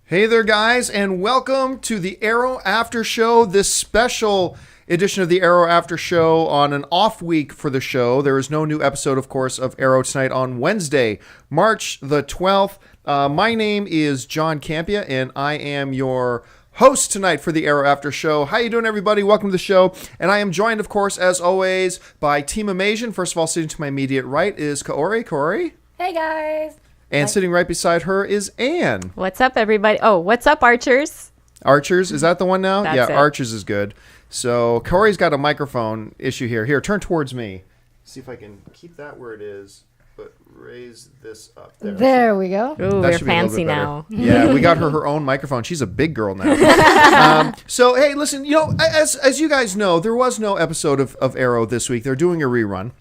Hey there, guys, and welcome to the Arrow After Show, this special edition of the Arrow After Show on an off week for the show. There is no new episode, of course, of Arrow tonight on Wednesday, March the 12th. My name is John Campia, and I am your host tonight for the Arrow After Show. How you doing, everybody? Welcome to the show. And I am joined, of course, as always, by Team Amazian. First of all, sitting to my immediate right is Kaori. Kaori? Hey, guys. And sitting right beside her is Anne. What's up, everybody? Oh, what's up, Archers? Archers, is that the one now? That's yeah, it. Archers is good. So Corey's got a microphone issue here. Here, turn towards me. See if I can keep that where it is, but raise this up. There we go. Ooh, That we're should be a little fancy bit better. now. Yeah, we got her own microphone. She's a big girl now. So, hey, listen, as you guys know, there was no episode of Arrow this week. They're doing a rerun.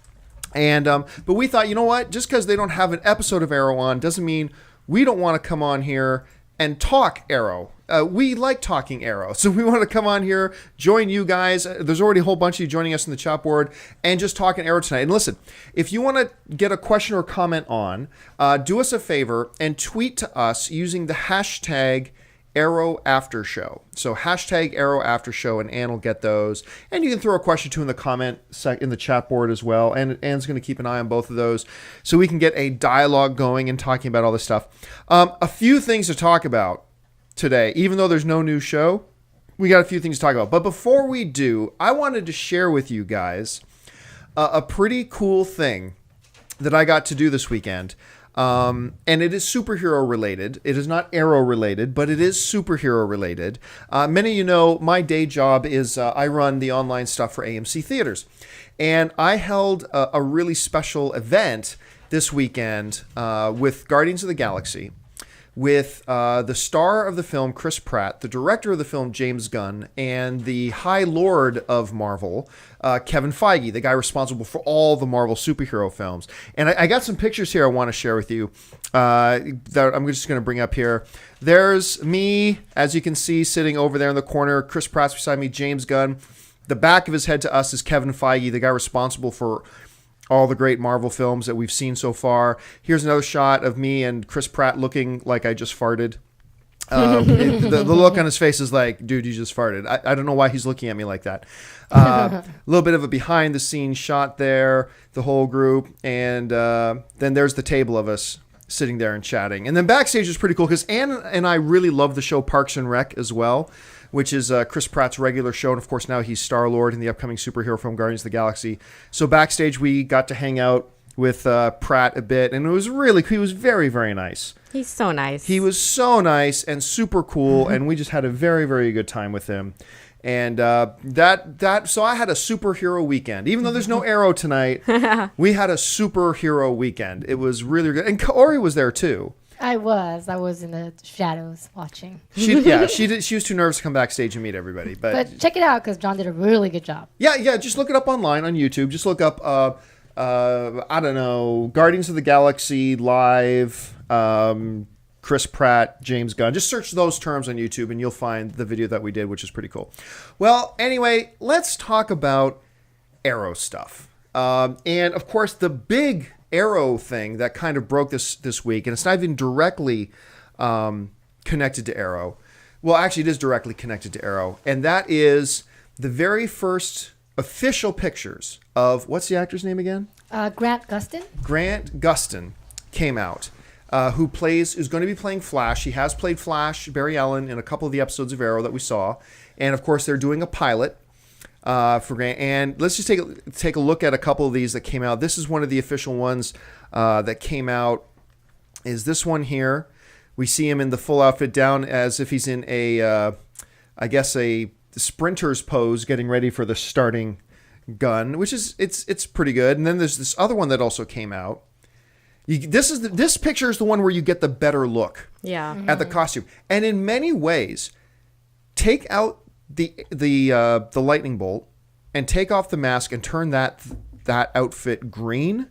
And but we thought, you know what? Just because they don't have an episode of Arrow on doesn't mean we don't want to come on here and talk Arrow. We like talking Arrow, so we want to come on here, join you guys. There's already a whole bunch of you joining us in the chat board and just talking Arrow tonight. And listen, if you want to get a question or comment on, do us a favor and tweet to us using the hashtag Arrow After Show. So hashtag Arrow After Show, and Ann will get those. And you can throw a question too in the comment in the chat board as well. And Ann's going to keep an eye on both of those so we can get a dialogue going and talking about all this stuff. A few things to talk about today, even though there's no new show. We got a few things to talk about. But before we do, I wanted to share with you guys a pretty cool thing that I got to do this weekend. And it is superhero related. It is not Arrow related, but it is superhero related. Many of you know my day job is I run the online stuff for AMC Theaters. And I held a really special event this weekend with Guardians of the Galaxy, with the star of the film, Chris Pratt, the director of the film, James Gunn, and the High Lord of Marvel, Kevin Feige, the guy responsible for all the Marvel superhero films. And I got some pictures here I want to share with you that I'm just going to bring up here. There's me, as you can see, sitting over there in the corner. Chris Pratt's beside me, James Gunn. The back of his head to us is Kevin Feige, the guy responsible for all the great Marvel films that we've seen so far. Here's another shot of me and Chris Pratt looking like I just farted. The look on his face is like, dude, you just farted. I don't know why he's looking at me like that. A little bit of a behind-the-scenes shot there, the whole group. And then there's the table of us sitting there and chatting. And then backstage is pretty cool because Ann and I really love the show Parks and Rec as well, which is Chris Pratt's regular show. And, of course, now he's Star-Lord in the upcoming superhero film Guardians of the Galaxy. So backstage, we got to hang out with Pratt a bit. And it was he was very, very nice. He's so nice. He was so nice and super cool. And we just had a very, very good time with him. And so I had a superhero weekend. Even though there's no Arrow tonight, we had a superhero weekend. It was really good. And Kaori was there, too. I was in the shadows watching. She was too nervous to come backstage and meet everybody. But check it out because John did a really good job. Yeah. Just look it up online on YouTube. Just look up, I don't know, Guardians of the Galaxy Live, Chris Pratt, James Gunn. Just search those terms on YouTube and you'll find the video that we did, which is pretty cool. Well, anyway, let's talk about Arrow stuff. And, of course, the big Arrow thing that kind of broke this week, and it's not even directly connected to Arrow. Well, actually, it is directly connected to Arrow, and that is the very first official pictures of, what's the actor's name again? Grant Gustin. Grant Gustin came out, who's going to be playing Flash. He has played Flash, Barry Allen, in a couple of the episodes of Arrow that we saw, and of course, they're doing a pilot for Grant. And let's just take a look at a couple of these that came out. This is one of the official ones that came out. Is this one here? We see him in the full outfit down as if he's in a sprinter's pose, getting ready for the starting gun, which is it's pretty good. And then there's this other one that also came out. This picture is the one where you get the better look at the costume, and in many ways, take out the lightning bolt and take off the mask and turn that outfit green.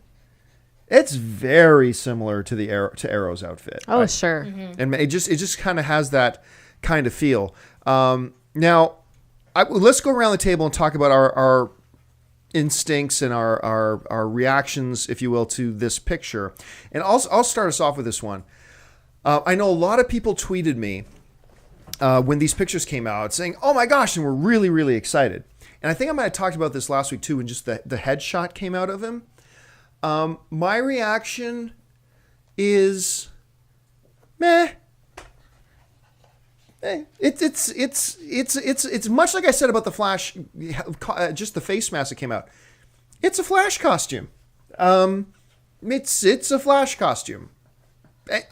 It's very similar to Arrow's outfit. Oh, right? Sure. Mm-hmm. And it just kind of has that kind of feel. Now, let's go around the table and talk about our instincts and our reactions, if you will, to this picture. And I'll start us off with this one. I know a lot of people tweeted me when these pictures came out, saying, "Oh my gosh!" and we're really, really excited. And I think I might have talked about this last week too, when just the headshot came out of him. My reaction is, meh. It's much like I said about the Flash, just the face mask that came out. It's a Flash costume. It's a Flash costume.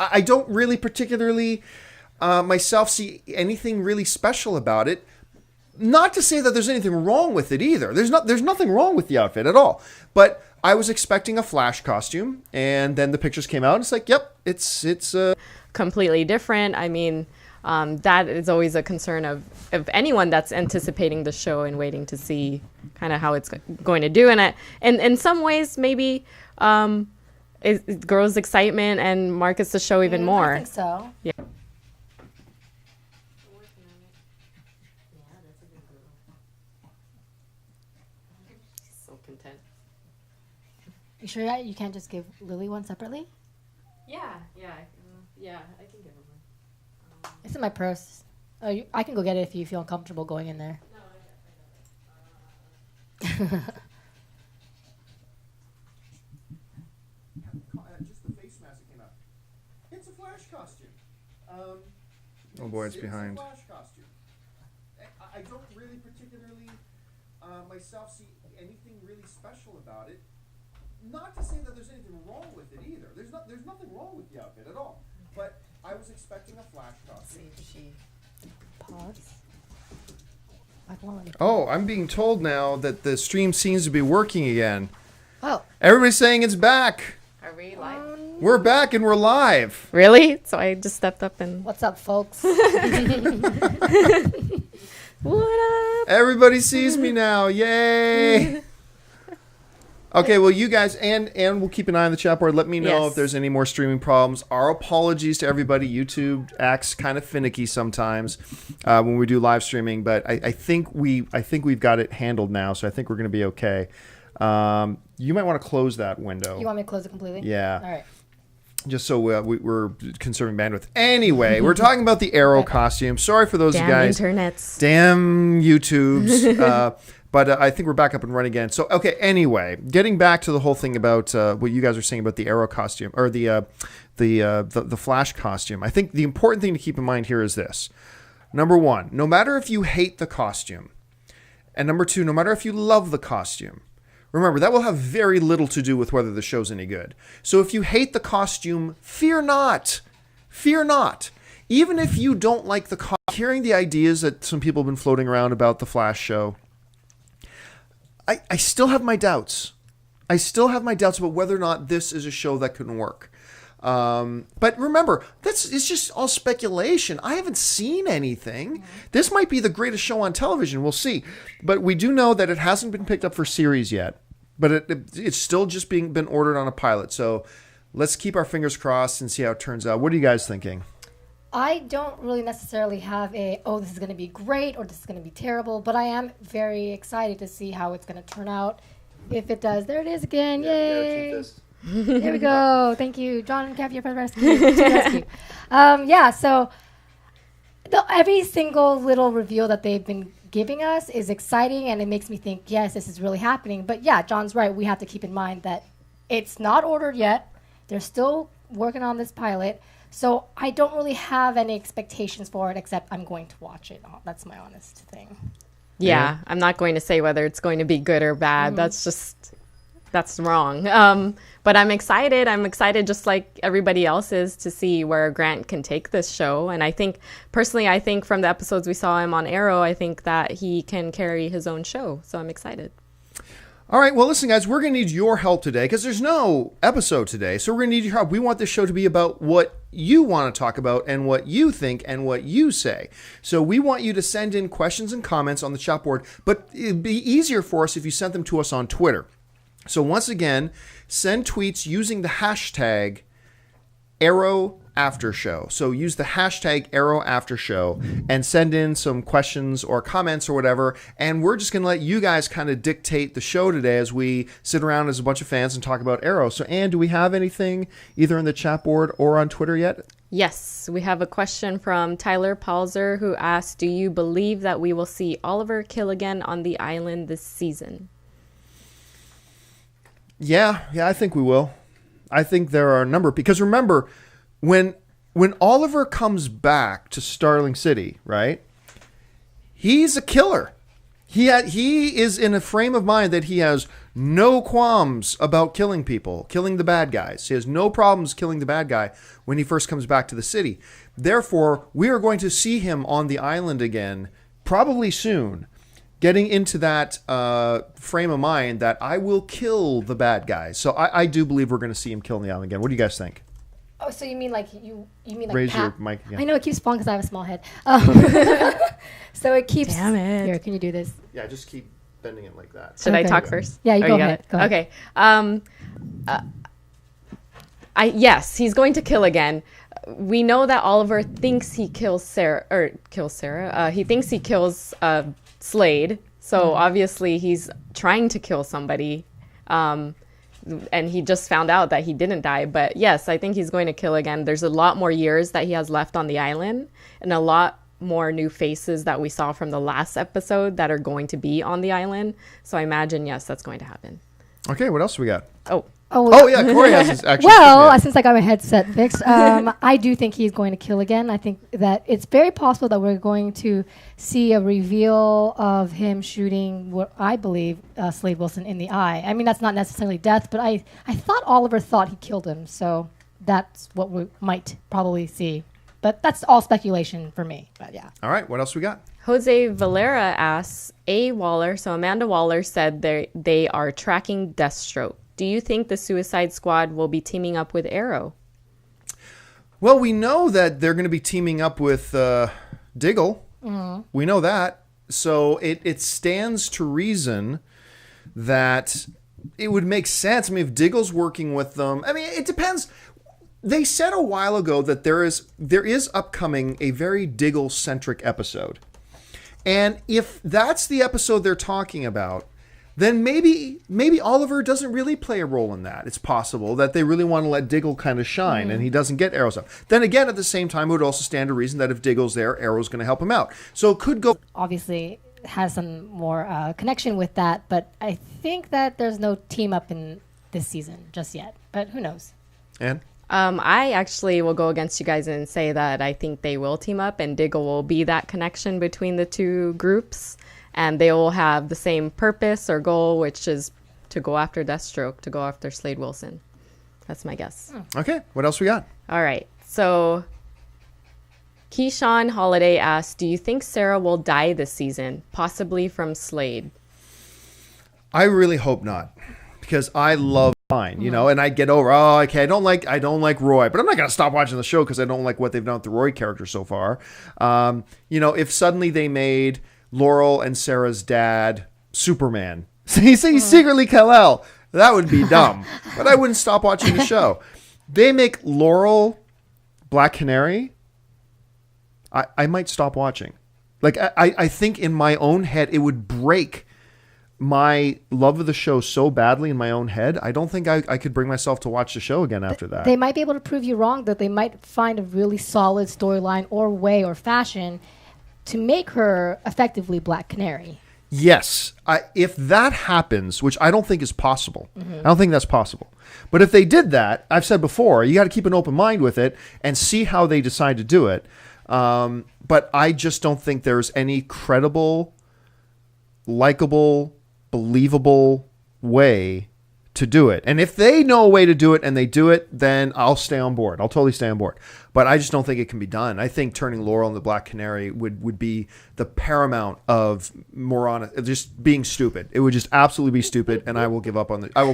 I don't really particularly myself see anything really special about it. Not to say that there's anything wrong with it either. There's nothing wrong with the outfit at all. But I was expecting a Flash costume, and then the pictures came out, and it's like, yep, it's Completely different. I mean, that is always a concern of anyone that's anticipating the show and waiting to see kind of how it's going to do. And in some ways, maybe it grows excitement and markets the show even more. I think so. Yeah. So content. You sure you can't just give Lily one separately? Yeah, I can give her one. It's in my purse. Oh, I can go get it if you feel uncomfortable going in there. just the face mask that came out. It's a Flash costume. Oh boy, it's behind. It's a Flash costume. I don't really particularly myself see anything really special about it. Not to say that there's anything wrong with it either. There's nothing wrong with the outfit at all. But I was expecting a Flash costume. Pause. Like one. Oh, I'm being told now that the stream seems to be working again. Oh. Everybody's saying it's back. Are we live? We're back and we're live. Really? So I just stepped up and What's up, folks? what up? Everybody sees me now. Yay. Okay, well, you guys, and we'll keep an eye on the chat board. Let me know Yes. if there's any more streaming problems. Our apologies to everybody. YouTube acts kind of finicky sometimes when we do live streaming, but I think we've got it handled now, so I think we're going to be okay. You might want to close that window. You want me to close it completely? Yeah. All right. Just so we're conserving bandwidth. Anyway, we're talking about the Arrow costume. Sorry for those Damn guys. internets. Damn YouTubes. But I think we're back up and running again. So, okay, anyway, getting back to the whole thing about what you guys are saying about the Arrow costume, or the Flash costume. I think the important thing to keep in mind here is this. Number one, no matter if you hate the costume, and number two, no matter if you love the costume, remember, that will have very little to do with whether the show's any good. So if you hate the costume, fear not. Fear not. Even if you don't like the costume, hearing the ideas that some people have been floating around about the Flash show, I still have my doubts. I still have my doubts about whether or not this is a show that can work. But remember, it's just all speculation. I haven't seen anything. This might be the greatest show on television. We'll see. But we do know that it hasn't been picked up for series yet. But it's still just been ordered on a pilot. So let's keep our fingers crossed and see how it turns out. What are you guys thinking? I don't really necessarily have this is going to be great or this is going to be terrible, but I am very excited to see how it's going to turn out. If it does, there it is again. Yay. There we go. Thank you, John and Caviar for the rescue. So every single little reveal that they've been giving us is exciting, and it makes me think, yes, this is really happening. But yeah, John's right. We have to keep in mind that it's not ordered yet. They're still working on this pilot. So I don't really have any expectations for it, except I'm going to watch it. That's my honest thing. Yeah, I'm not going to say whether it's going to be good or bad. That's wrong. But I'm excited. I'm excited just like everybody else is to see where Grant can take this show. And I think, personally, from the episodes we saw him on Arrow, I think that he can carry his own show. So I'm excited. All right, well, listen, guys, we're going to need your help today because there's no episode today. So we're going to need your help. We want this show to be about what you want to talk about and what you think and what you say. So we want you to send in questions and comments on the chat board, but it'd be easier for us if you sent them to us on Twitter. So once again, send tweets using the hashtag Arrow After Show. So use the hashtag Arrow After Show and send in some questions or comments or whatever. And we're just going to let you guys kind of dictate the show today as we sit around as a bunch of fans and talk about Arrow. So, Ann, do we have anything either in the chat board or on Twitter yet? Yes, we have a question from Tyler Palzer who asks, do you believe that we will see Oliver kill again on the island this season? Yeah, I think we will. I think there are a number, because remember, when Oliver comes back to Starling City, right? He's a killer. He is in a frame of mind that he has no qualms about killing people, killing the bad guys. He has no problems killing the bad guy when he first comes back to the city. Therefore, we are going to see him on the island again, probably soon, getting into that frame of mind that I will kill the bad guys. So I do believe we're going to see him kill on the island again. What do you guys think? Oh, so you mean like you mean like Raise your mic. Yeah. I know it keeps falling because I have a small head. So it keeps. Damn it. Here, can you do this? Yeah, just keep bending it like that. Should I Okay. talk first? Yeah, you Oh, go got ahead. it? Go ahead. Okay. Yes, he's going to kill again. We know that Oliver thinks he kills Sarah. He thinks he kills Slade. So obviously he's trying to kill somebody. And he just found out that he didn't die. But yes, I think he's going to kill again. There's a lot more years that he has left on the island, and a lot more new faces that we saw from the last episode that are going to be on the island. So I imagine, yes, that's going to happen. Okay, what else do we got? Oh yeah, Corey has his actually. Well, yeah. since I got my headset fixed, I do think he's going to kill again. I think that it's very possible that we're going to see a reveal of him shooting what I believe Slade Wilson in the eye. I mean, that's not necessarily death, but I thought Oliver thought he killed him, so that's what we might probably see. But that's all speculation for me. But yeah. All right, what else we got? Jose Valera asks, Amanda Waller said they are tracking Deathstroke. Do you think the Suicide Squad will be teaming up with Arrow? Well, we know that they're going to be teaming up with Diggle. We know that. So it stands to reason that it would make sense. I mean, if Diggle's working with them, I mean, it depends. They said a while ago that there is upcoming a very Diggle-centric episode. And if that's the episode they're talking about, then maybe Oliver doesn't really play a role in that. It's possible that they really want to let Diggle kind of shine and he doesn't get Arrow's up. Then again, at the same time, it would also stand to reason that if Diggle's there, Arrow's going to help him out. So it could go. Obviously has some more connection with that, but I think that there's no team up in this season just yet. But who knows? And I actually will go against you guys and say that I think they will team up and Diggle will be that connection between the two groups. And they will have the same purpose or goal, which is to go after Deathstroke, to go after Slade Wilson. That's my guess. okay, what else we got? All right. So Keyshawn Holiday asks, do you think Sarah will die this season, possibly from Slade? I really hope not, because I love Fine, and I get over. Oh, okay, I don't like Roy, but I'm not gonna stop watching the show because I don't like what they've done with the Roy character so far. If suddenly they made Laurel and Sarah's dad Superman, he's secretly Kal-El, that would be dumb, but I wouldn't stop watching the show. They make Laurel Black Canary, I might stop watching. Like I think in my own head it would break my love of the show so badly in my own head. I don't think I could bring myself to watch the show again after that. They might be able to prove you wrong, that they might find a really solid storyline or way or fashion to make her effectively Black Canary. Yes. If that happens, which I don't think is possible. I don't think that's possible. But if they did that, I've said before, you got to keep an open mind with it and see how they decide to do it. But I just don't think there's any credible, likable, believable way to do it. And if they know a way to do it and they do it, then I'll stay on board. I'll totally stay on board. But I just don't think it can be done. I think turning Laurel into Black Canary would be the paramount of just being stupid. It would just absolutely be stupid, and I will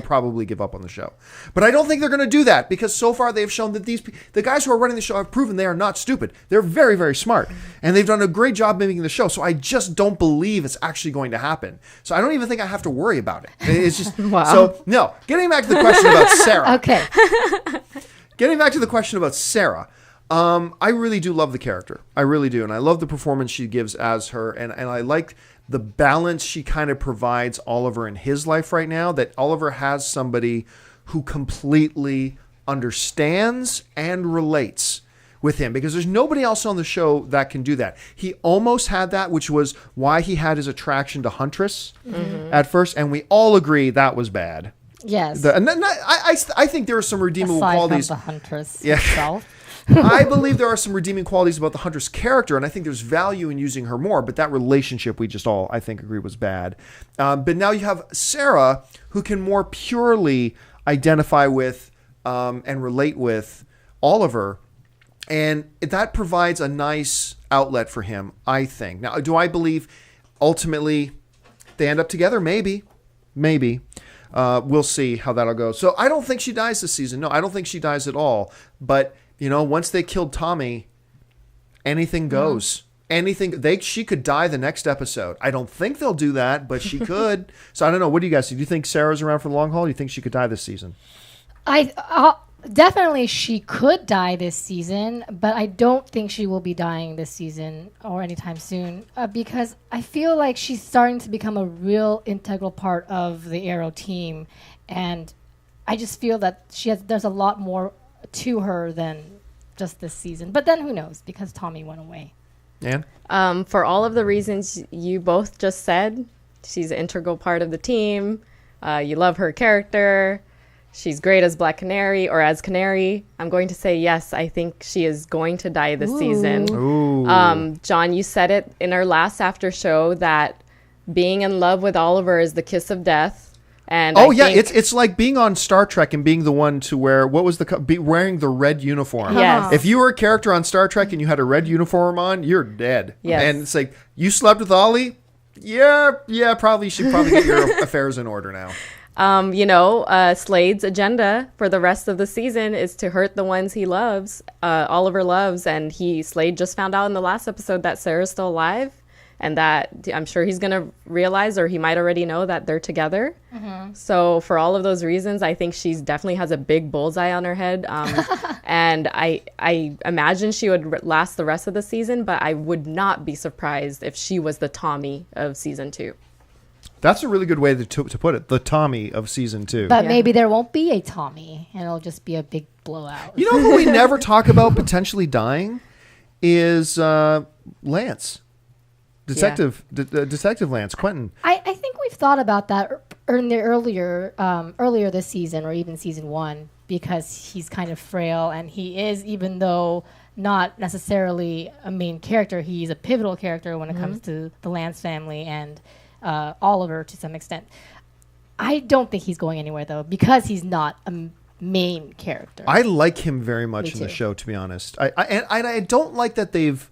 probably give up on the show. But I don't think they're going to do that, because so far they've shown that the guys who are running the show have proven they are not stupid. They're very, very smart, and they've done a great job mimicking the show. So I just don't believe it's actually going to happen. So I don't even think I have to worry about it. It's just Wow. So no. Getting back to the question about Sarah. Okay. Getting back to the question about Sarah. I really do love the character. I really do. And I love the performance she gives as her. And I like the balance she kind of provides Oliver in his life right now, that Oliver has somebody who completely understands and relates with him because there's nobody else on the show that can do that. He almost had that, which was why he had his attraction to Huntress at first, and we all agree that was bad. Yes. I think there are some redeemable Aside qualities. from the Huntress Yeah. itself. I believe there are some redeeming qualities about the Huntress character, and I think there's value in using her more. But that relationship, we just all, I think, agree was bad. But now you have Sarah, who can more purely identify with and relate with Oliver, and that provides a nice outlet for him, I think. Now, do I believe ultimately they end up together? Maybe. We'll see how that'll go. So I don't think she dies this season. No, I don't think she dies at all. But once they killed Tommy, anything goes. She could die the next episode. I don't think they'll do that, but she could. So I don't know. What do you guys think? Do you think Sarah's around for the long haul? Or do you think she could die this season? Definitely she could die this season, but I don't think she will be dying this season or anytime soon because I feel like she's starting to become a real integral part of the Arrow team, and I just feel that there's a lot more to her than just this season. But then who knows, because Tommy went away. Anne? For all of the reasons you both just said, she's an integral part of the team. You love her character. She's great as Black Canary or as Canary. I'm going to say yes, I think she is going to die this season. Ooh. John, you said it in our last after show that being in love with Oliver is the kiss of death. And it's like being on Star Trek and being the one to wear wearing the red uniform. Yes. If you were a character on Star Trek and you had a red uniform on, you're dead. Yes. And it's like, you slept with Ollie? Yeah, probably should get your affairs in order now. Slade's agenda for the rest of the season is to hurt the ones he loves, Oliver loves, and Slade just found out in the last episode that Sarah's still alive, and that I'm sure he's going to realize, or he might already know, that they're together. So for all of those reasons, I think she definitely has a big bullseye on her head, and I imagine she would last the rest of the season, but I would not be surprised if she was the Tommy of season 2. That's a really good way to put it. The Tommy of season 2. But maybe there won't be a Tommy, and it'll just be a big blowout. You know who we never talk about potentially dying is Lance. Detective Lance, Quentin. I think we've thought about that earlier this season, or even season 1, because he's kind of frail, and he is, even though not necessarily a main character, he's a pivotal character when it comes to the Lance family and Oliver to some extent. I don't think he's going anywhere, though, because he's not a main character. I like him very much in the show, to be honest. I don't like that they've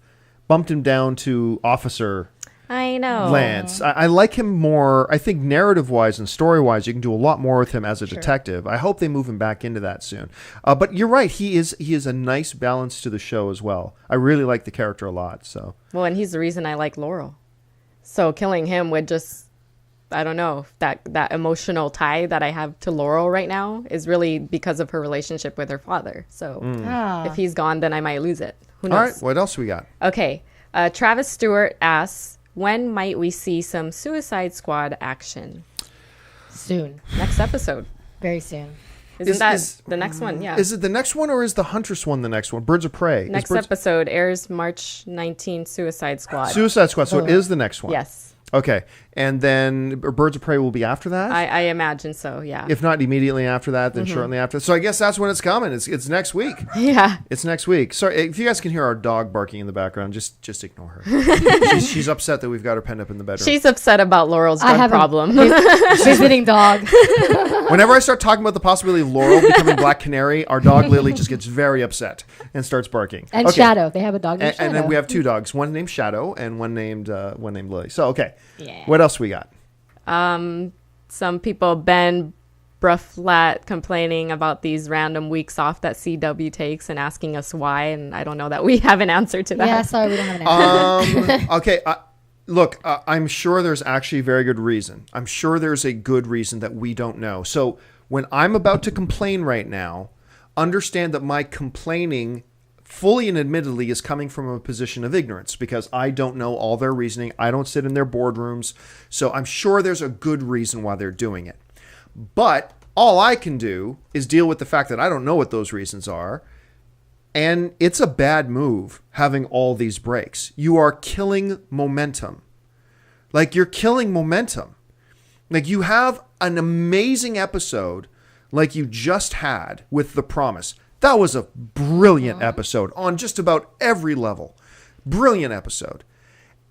bumped him down to Officer I know. Lance. I like him more. I think narrative-wise and story-wise, you can do a lot more with him as a detective. I hope they move him back into that soon. But you're right. He is a nice balance to the show as well. I really like the character a lot. So. Well, and he's the reason I like Laurel. So killing him would just, I don't know, that emotional tie that I have to Laurel right now is really because of her relationship with her father. So if he's gone, then I might lose it. Who knows? All right, what else we got? Okay. Travis Stewart asks, when might we see some Suicide Squad action? Soon. Next episode. Very soon. Isn't that the next one? Yeah. Is it the next one, or is the Huntress one the next one? Birds of Prey. Next episode airs March 19th, Suicide Squad. Suicide Squad, so it is the next one. Yes. Okay. And then Birds of Prey will be after that? I imagine so, yeah. If not immediately after that, then shortly after. So I guess that's when it's coming. It's next week. Yeah. It's next week. Sorry, if you guys can hear our dog barking in the background, just ignore her. she's upset that we've got her penned up in the bedroom. She's upset about Laurel's drug problem. Visiting dog. Whenever I start talking about the possibility of Laurel becoming Black Canary, our dog Lily just gets very upset and starts barking. And Shadow. They have a dog named Shadow. And then we have 2 dogs, one named Shadow and one named Lily. So, okay. Yeah. What else we got? Some people, Ben Brufflat, complaining about these random weeks off that CW takes and asking us why, and I don't know that we have an answer to that. Yeah, sorry, we don't have an answer. Okay, look, I'm sure there's actually a very good reason. I'm sure there's a good reason that we don't know. So when I'm about to complain right now, understand that my complaining fully and admittedly is coming from a position of ignorance, because I don't know all their reasoning. I don't sit in their boardrooms. So I'm sure there's a good reason why they're doing it. But all I can do is deal with the fact that I don't know what those reasons are, And it's a bad move having all these breaks. You are killing momentum. Like, you're killing momentum. Like, you have an amazing episode like you just had with The Promise. That was a brilliant episode on just about every level. Brilliant episode.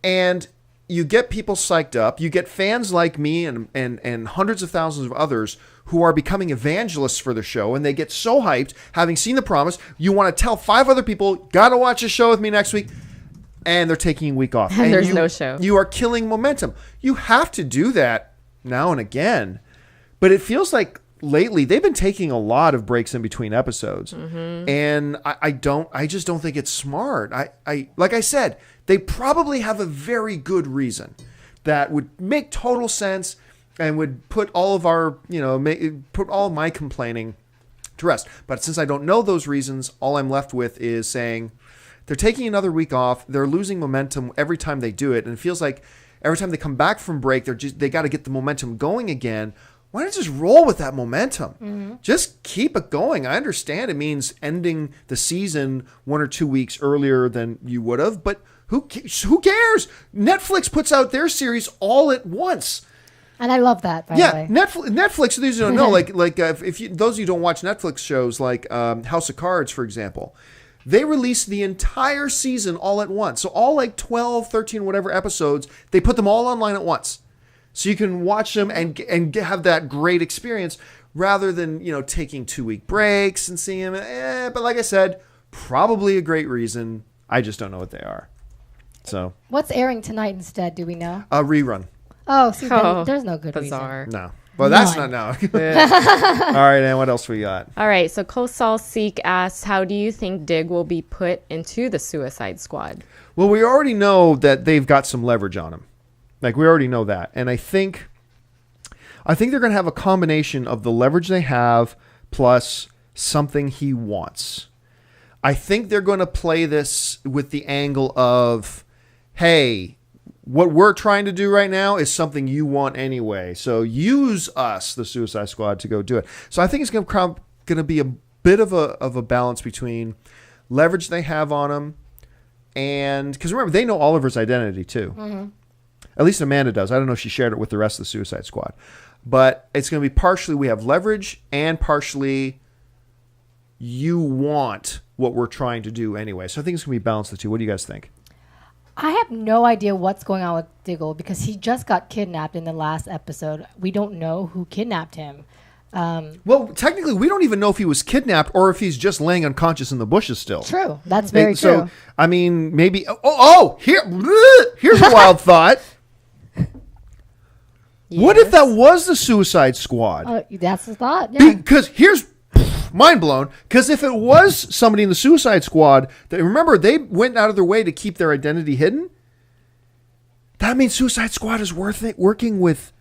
And you get people psyched up. You get fans like me and hundreds of thousands of others who are becoming evangelists for the show, and they get so hyped, having seen The Promise, you want to tell 5 other people, gotta watch a show with me next week, and they're taking a week off. And there's no show. You are killing momentum. You have to do that now and again, but it feels like lately they've been taking a lot of breaks in between episodes, and I just don't think it's smart. I like I said, they probably have a very good reason that would make total sense and would put all of our, put all of my complaining to rest. But since I don't know those reasons, all I'm left with is saying they're taking another week off. They're losing momentum every time they do it, and it feels like every time they come back from break, they got to get the momentum going again. Why not just roll with that momentum? Just keep it going. I understand it means ending the season 1 or 2 weeks earlier than you would have, but who cares? Netflix puts out their series all at once. And I love that, by the way. Netflix, those who don't know, those of you who don't watch Netflix shows like House of Cards, for example, they release the entire season all at once. So all like 12, 13, whatever episodes, they put them all online at once. So you can watch them and have that great experience rather than, taking 2-week breaks and seeing them. But like I said, probably a great reason. I just don't know what they are. So What's airing tonight instead, do we know? a rerun. Oh, see, then there's no good Bizarre. No. Well, that's None. not no. All right, and what else we got? All right, so Kosal Seek asks, how do you think Dig will be put into the Suicide Squad? Well, we already know that they've got some leverage on him. Like, we already know that. And I think they're going to have a combination of the leverage they have plus something he wants. I think they're going to play this with the angle of, hey, what we're trying to do right now is something you want anyway. So use us, the Suicide Squad, to go do it. So I think it's going to be a bit of a balance between leverage they have on him and, because remember, they know Oliver's identity too. At least Amanda does. I don't know if she shared it with the rest of the Suicide Squad. But it's going to be partially we have leverage and partially you want what we're trying to do anyway. So I think it's going to be balanced the two. What do you guys think? I have no idea what's going on with Diggle because he just got kidnapped in the last episode. We don't know who kidnapped him. Well, technically, we don't even know if he was kidnapped or if he's just laying unconscious in the bushes still. True. That's very So, true. I mean, maybe... here's a wild thought. What if that was the Suicide Squad? That's the thought. Yeah. Because here's mind blown. Because if it was somebody in the Suicide Squad, remember they went out of their way to keep their identity hidden. That means Suicide Squad is working with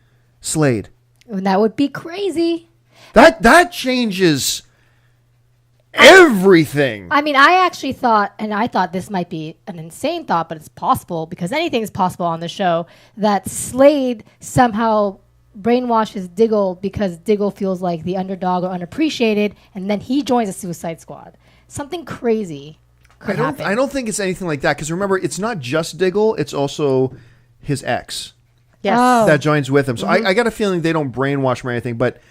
Slade. And that would be crazy. That changes everything. I mean, I actually thought, and I thought this might be an insane thought, but it's possible because anything is possible on the show, that Slade somehow brainwashes Diggle because Diggle feels like the underdog or unappreciated, and then he joins the Suicide Squad. Something crazy could happen. I don't think it's anything like that because remember, it's not just Diggle; it's also his ex Yes. Oh. that joins with him. So I got a feeling they don't brainwash him or anything, but.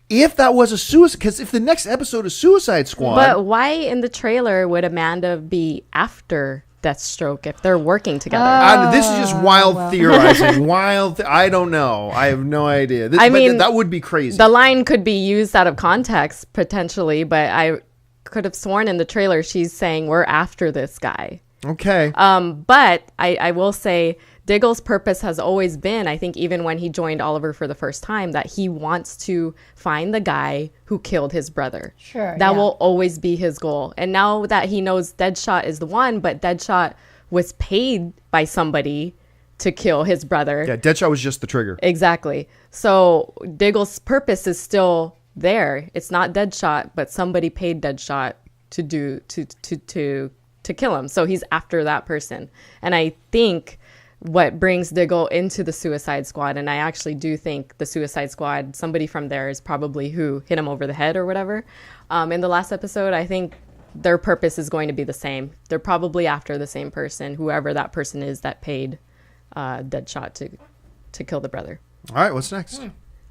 If that was a suicide, because if the next episode is Suicide Squad, But why in the trailer would Amanda be after Deathstroke if they're working together? this is just wild theorizing. I don't know. I have no idea. I mean, that would be crazy. The line could be used out of context potentially, but I could have sworn in the trailer she's saying we're after this guy. Okay. But I will say Diggle's purpose has always been, I think even when he joined Oliver for the first time, that he wants to find the guy who killed his brother. Sure, That yeah. will always be his goal. And now that he knows Deadshot is the one, but Deadshot was paid by somebody to kill his brother. Yeah, Deadshot was just the trigger. Exactly. So Diggle's purpose is still there. It's not Deadshot, but somebody paid Deadshot to kill him. So he's after that person. And I think what brings Diggle into the Suicide Squad, and I actually do think the Suicide Squad, somebody from there is probably who hit him over the head or whatever. In the last episode, I think their purpose is going to be the same. They're probably after the same person, whoever that person is that paid Deadshot to kill the brother. All right, what's next?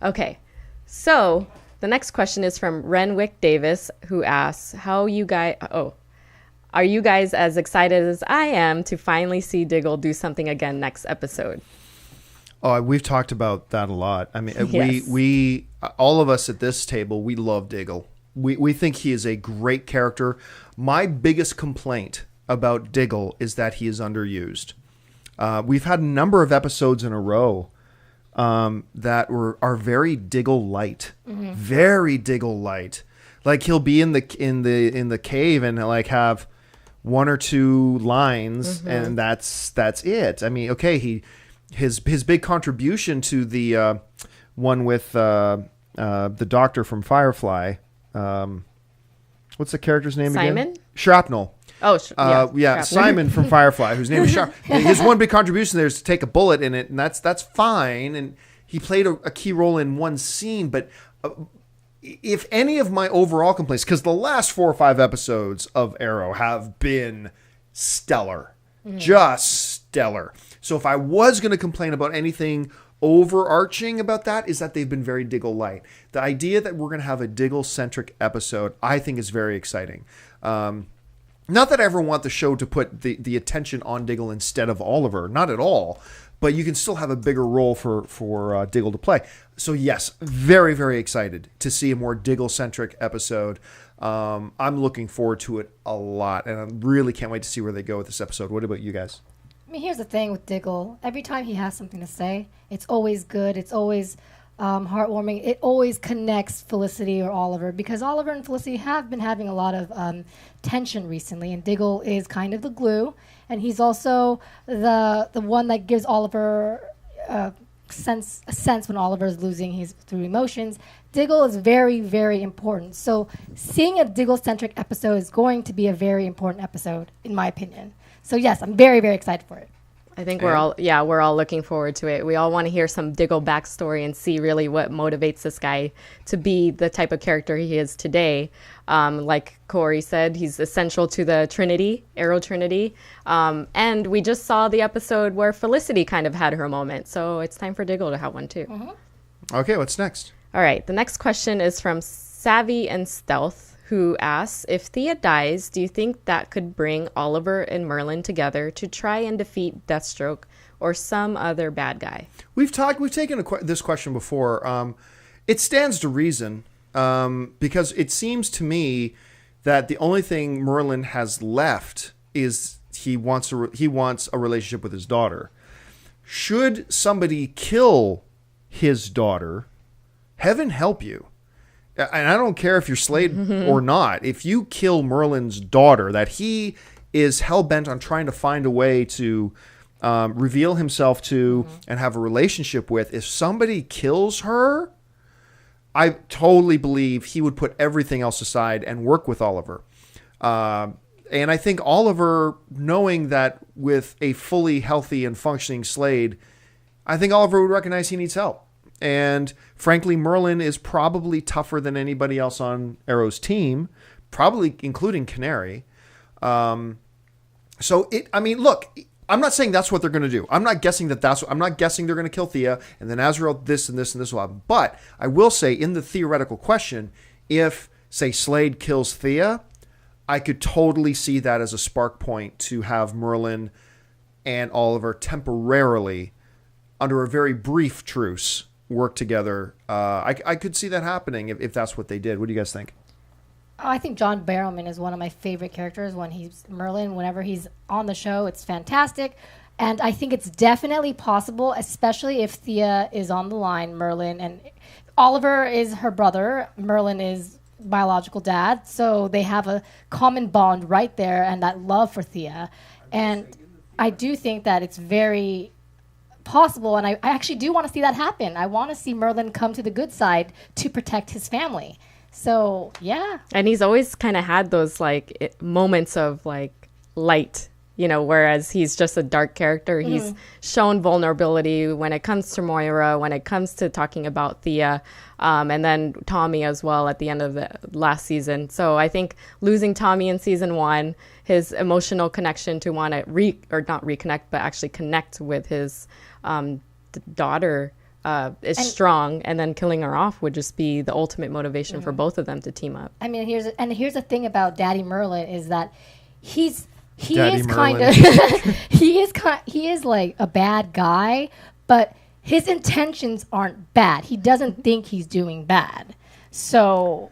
Okay, so the next question is from Renwick Davis, who asks, are you guys as excited as I am to finally see Diggle do something again next episode? Oh, we've talked about that a lot. I mean, Yes. we all of us at this table, we love Diggle. We think he is a great character. My biggest complaint about Diggle is that he is underused. We've had a number of episodes in a row that are very Diggle light, very Diggle light. Like he'll be in the cave and like have one or two lines, and that's it. I mean, okay, his big contribution to the one with the doctor from Firefly. What's the character's name again? Simon? Shrapnel. Oh, Yeah, Simon from Firefly, whose name is Shrapnel. His one big contribution there is to take a bullet in it, and that's fine. And he played a key role in one scene. But if any of my overall complaints, because the last 4 or 5 episodes of Arrow have been stellar, just stellar. So if I was going to complain about anything overarching about that, is that they've been very Diggle light. The idea that we're going to have a Diggle centric episode, I think, is very exciting. Not that I ever want the show to put the attention on Diggle instead of Oliver, not at all. But you can still have a bigger role for Diggle to play. So yes, very, very excited to see a more Diggle-centric episode. I'm looking forward to it a lot, and I really can't wait to see where they go with this episode. What about you guys? I mean, here's the thing with Diggle. Every time he has something to say, it's always good. It's always heartwarming. It always connects Felicity or Oliver, because Oliver and Felicity have been having a lot of tension recently, and Diggle is kind of the glue, and he's also the one that gives Oliver a sense when Oliver is losing his through emotions. Diggle is very, very important. So seeing a Diggle-centric episode is going to be a very important episode, in my opinion. So yes, I'm very, very excited for it. I think we're all looking forward to it. We all want to hear some Diggle backstory and see really what motivates this guy to be the type of character he is today. Like Corey said, he's essential to the Trinity, Arrow Trinity. And we just saw the episode where Felicity kind of had her moment. So it's time for Diggle to have one too. Okay, what's next? All right. The next question is from Savvy and Stealth, who asks, if Thea dies, do you think that could bring Oliver and Merlin together to try and defeat Deathstroke or some other bad guy? We've taken this question before. It stands to reason, because it seems to me that the only thing Merlin has left is he wants a relationship with his daughter. Should somebody kill his daughter, heaven help you. And I don't care if you're Slade or not. If you kill Merlin's daughter, that he is hell-bent on trying to find a way to reveal himself to and have a relationship with, if somebody kills her, I totally believe he would put everything else aside and work with Oliver. And I think Oliver, knowing that with a fully healthy and functioning Slade, I think Oliver would recognize he needs help. And frankly, Merlin is probably tougher than anybody else on Arrow's team, probably including Canary. Look, I'm not saying that's what they're going to do. I'm not guessing they're going to kill Thea and then Azrael this and this and this will happen. But I will say, in the theoretical question, if, say, Slade kills Thea, I could totally see that as a spark point to have Merlin and Oliver temporarily, under a very brief truce, work together. I could see that happening if that's what they did. What do you guys think? I think John Barrowman is one of my favorite characters when he's Merlin. Whenever he's on the show, it's fantastic. And I think it's definitely possible, especially if Thea is on the line, Merlin. And Oliver is her brother. Merlin is biological dad. So they have a common bond right there and that love for Thea. And I do think that it's very possible, and I actually do want to see that happen. I want to see Merlin come to the good side to protect his family. So, yeah. And he's always kind of had those like moments of like light whereas he's just a dark character. He's shown vulnerability when it comes to Moira, when it comes to talking about Thea, and then Tommy as well at the end of the last season. So I think losing Tommy in season 1, his emotional connection to want to not reconnect, but actually connect with his daughter is strong, and then killing her off would just be the ultimate motivation for both of them to team up. I mean, here's the thing about Daddy Merlin is that he Daddy is kind Merlin. of he is like a bad guy, but his intentions aren't bad. He doesn't think he's doing bad. So,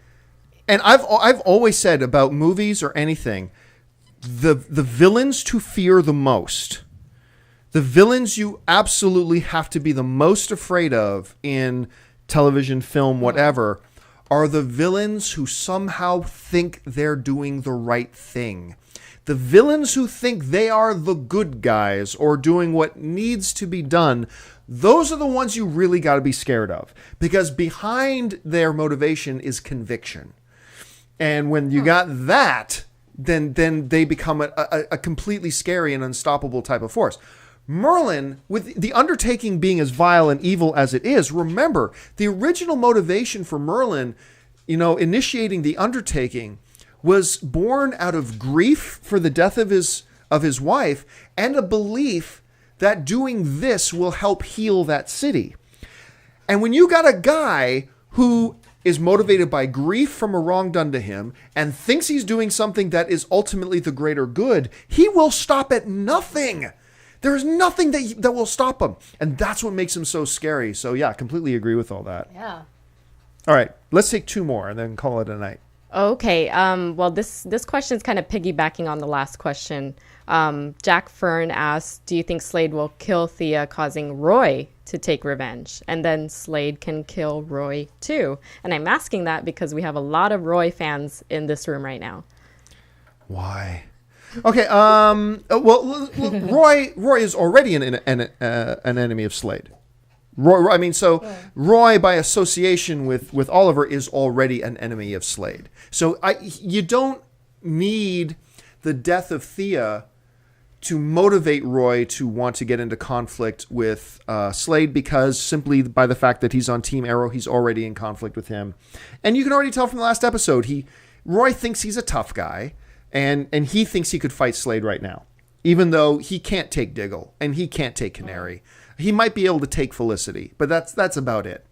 And I've always said about movies or anything, the villains to fear the most, the villains you absolutely have to be the most afraid of in television, film, whatever, are the villains who somehow think they're doing the right thing. The villains who think they are the good guys or doing what needs to be done, those are the ones you really got to be scared of, because behind their motivation is conviction. And when you got that, then they become a completely scary and unstoppable type of force. Merlin, with the undertaking being as vile and evil as it is, remember, the original motivation for Merlin, initiating the undertaking was born out of grief for the death of his wife and a belief that doing this will help heal that city. And when you got a guy who is motivated by grief from a wrong done to him and thinks he's doing something that is ultimately the greater good, he will stop at nothing. There is nothing that will stop him. And that's what makes him so scary. So yeah, completely agree with all that. yeah. All right, let's take 2 more and then call it a night. Okay. Well, this question is kind of piggybacking on the last question. Jack Fern asked, do you think Slade will kill Thea, causing Roy to take revenge? And then Slade can kill Roy too. And I'm asking that because we have a lot of Roy fans in this room right now. Why? Okay. Well, Roy is already an enemy of Slade. Roy by association with Oliver is already an enemy of Slade. So you don't need the death of Thea to motivate Roy to want to get into conflict with Slade, because simply by the fact that he's on Team Arrow, he's already in conflict with him. And you can already tell from the last episode, Roy thinks he's a tough guy, and he thinks he could fight Slade right now, even though he can't take Diggle and he can't take Canary. He might be able to take Felicity, but that's about it.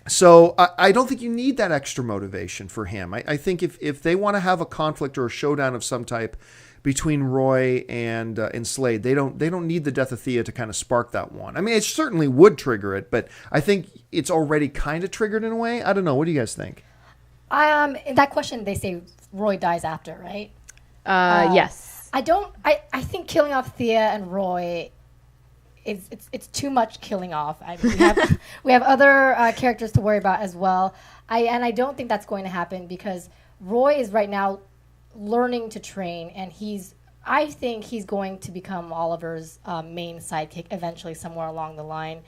So I don't think you need that extra motivation for him. I think if they want to have a conflict or a showdown of some type between Roy and Slade, they don't need the death of Thea to kind of spark that one. I mean, it certainly would trigger it, but I think it's already kind of triggered in a way. I don't know. What do you guys think? In that question, they say Roy dies after, right? Yes. I think killing off Thea and Roy, it's too much killing off. We have other characters to worry about as well. I don't think that's going to happen, because Roy is right now learning to train, and I think he's going to become Oliver's main sidekick eventually, somewhere along the line.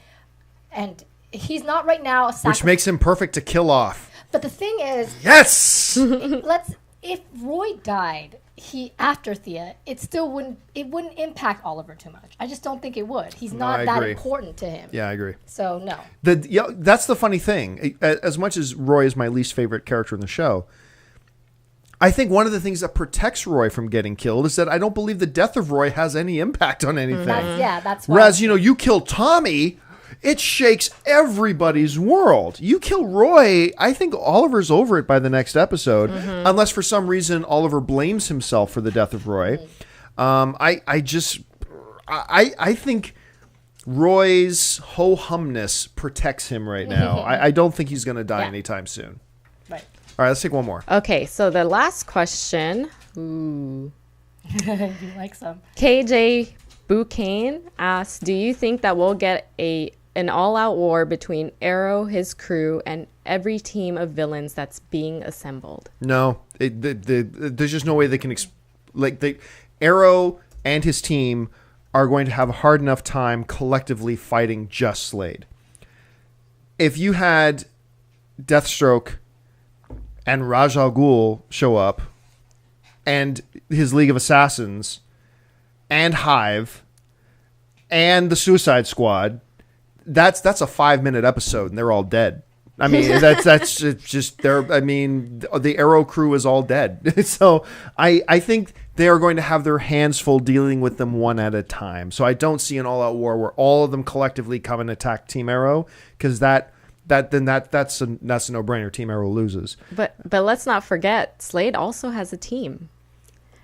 And he's not right now a Which makes him perfect to kill off. But the thing is, Yes! if Roy died after Thea, it wouldn't impact Oliver too much. I just don't think it would. He's not I that agree. important to him. Yeah, I agree. So no. That's the funny thing. As much as Roy is my least favorite character in the show, I think one of the things that protects Roy from getting killed is that I don't believe the death of Roy has any impact on anything. That's why. Whereas, you kill Tommy, it shakes everybody's world. You kill Roy, I think Oliver's over it by the next episode, unless for some reason Oliver blames himself for the death of Roy. I think Roy's ho-humness protects him right now. I don't think he's going to die anytime soon. Right. All right, let's take one more. Okay, so the last question. Ooh. You like some. KJ Boucain asks, do you think that we'll get an all-out war between Arrow, his crew, and every team of villains that's being assembled? No, there's just no way they can. Arrow and his team are going to have a hard enough time collectively fighting just Slade. If you had Deathstroke and Ra's al Ghul show up, and his League of Assassins and Hive and the Suicide Squad, that's a 5-minute episode and they're all dead. I mean, that's just there. I mean, the Arrow crew is all dead. So I think they are going to have their hands full dealing with them one at a time. So I don't see an all-out war where all of them collectively come and attack Team Arrow, because that's a no-brainer. Team Arrow loses. But let's not forget, Slade also has a team.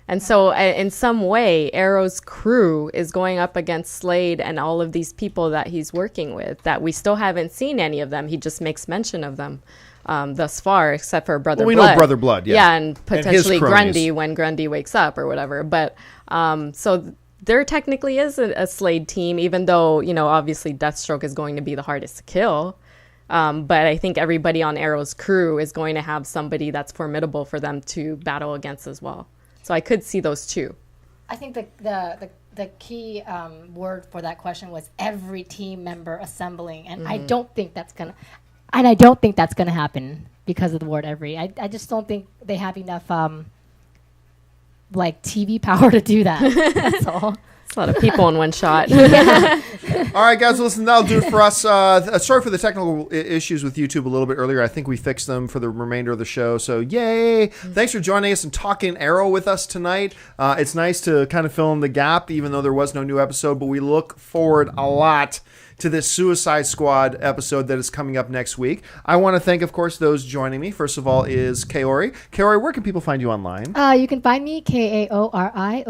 And so in some way, Arrow's crew is going up against Slade and all of these people that he's working with, that we still haven't seen any of them. He just makes mention of them thus far, except for Brother Blood. We know Brother Blood, yeah. Yeah, and potentially his cronies. Grundy when Grundy wakes up or whatever. But so there technically is a Slade team, even though, obviously Deathstroke is going to be the hardest to kill. But I think everybody on Arrow's crew is going to have somebody that's formidable for them to battle against as well. So I could see those two. I think the key word for that question was every team member assembling, and I don't think that's gonna happen because of the word every. I just don't think they have enough TV power to do that. That's all. It's a lot of people in one shot. All right, guys, listen, that'll do it for us. Sorry for the technical issues with YouTube a little bit earlier. I think we fixed them for the remainder of the show. So, yay. Thanks for joining us and talking Arrow with us tonight. It's nice to kind of fill in the gap, even though there was no new episode. But we look forward a lot to this Suicide Squad episode that is coming up next week. I want to thank, of course, those joining me. First of all is Kaori. Kaori, where can people find you online? You can find me KAORIOUS.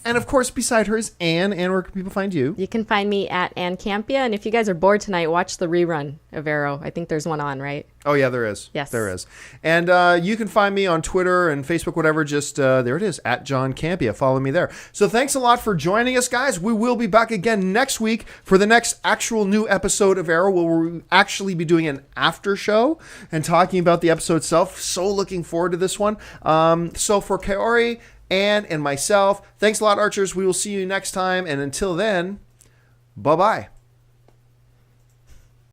And, of course, beside her is Anne. Anne, where can people find you? You can find me at Ann Campia. And if you guys are bored tonight, watch the rerun of Arrow. I think there's one on, right? Oh, yeah, there is. Yes. There is. And you can find me on Twitter and Facebook, whatever. Just there it is, at John Campia. Follow me there. So thanks a lot for joining us, guys. We will be back again next week for the next actual new episode of Arrow, where we'll actually be doing an after show and talking about the episode itself. So looking forward to this one. So for Kaori, Anne, and myself, thanks a lot, Archers. We will see you next time. And until then, bye-bye.